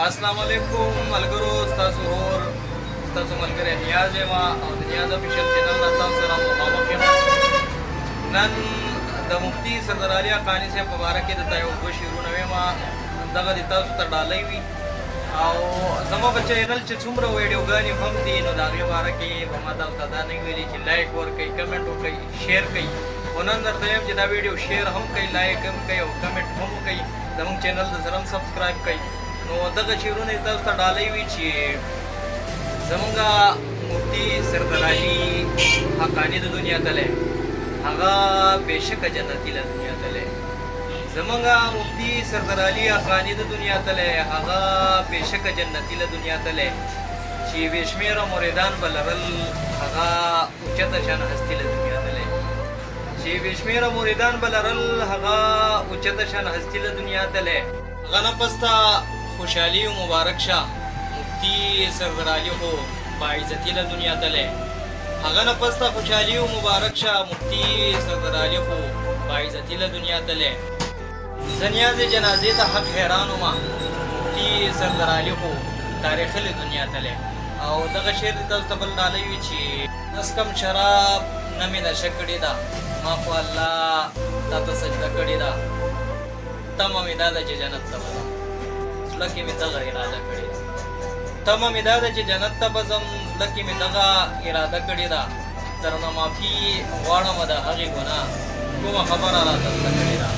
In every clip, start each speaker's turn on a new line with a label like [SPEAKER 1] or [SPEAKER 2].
[SPEAKER 1] अस्सलाम वालेकुम मलगरो ستاسو اور ستاسو ملګری نیاز یم او د نیاز افیشل چینل نه تاسو سره مخامخ یم. نن د مفتي سردار علي حقاني صاحب په باره کې درته یو دوه شعرونه ویم، دغه د تاسو ته ډالۍ وي او زما په چینل چې څومره ویډیوګانې هم دي نو د هغې باره کې به ما تاسو ته دا نه ویلي چې لایک ورکړئ، کمنټ وکړئ، شیر کړئ. خو نن درته یم چې دا ویډیو شیر هم کړئ، لایک هم کړئ او کمنټ هم وکړئ، زموږ چینل د سره هم سبسکرایب کړئ. نو دغه شعرونه تاسو ته ډالۍ وي چې زمونږ مفتي سردار علي حقاني د دنیا تللی، هغه بېشکه جنتي له دنیا تللی. زمونږ مفتي سردار علي حقاني د دنیا تللی، هغه بېشکه جنتي له دنیا تللی. چې بې شمېره مریدان به لرل، هغه اوچته شان هستي له دنیا تللی. چې بې شمېره مریدان به لرل، هغه اوچته شان هستي له دنیا تللی. هغه نه پسته خوشحالي و مبارک شه، مفتي سردار علي خو باعزتي له دنیا تللی. هغه نه پسته خوشحالي و مبارک شه، مفتي سردار علي خو باعزتي له دنیا تللی. زه نیازې جنازې ته حق حیران ومه، مفتي سردار علي خو تاریخي له دنیا تللی. او دغه شعر د تاسو ته بل ډالۍ وي چې نسکم شراب نه مې نشه کړې ده، ما خو الله تا ته سجده کړې ده. تمه مې دا ده چې جنت ته به ځم، زړه کې مې دغه اراده کړې ده. تمه مې دا ده چې جنت ته به ځم، زړه کې مې دغه اراده کړې ده. درنه معافي غواړم د هغې ګناه، کومه خبره راته زده کړې ده.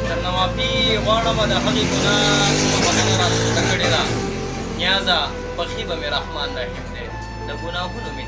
[SPEAKER 1] درنه معافي غواړم د هغې ګناه، کومه خبره راته زده کړې ده. نیازه بخي به مې رحمان رحیم دی، د ګناهونو مې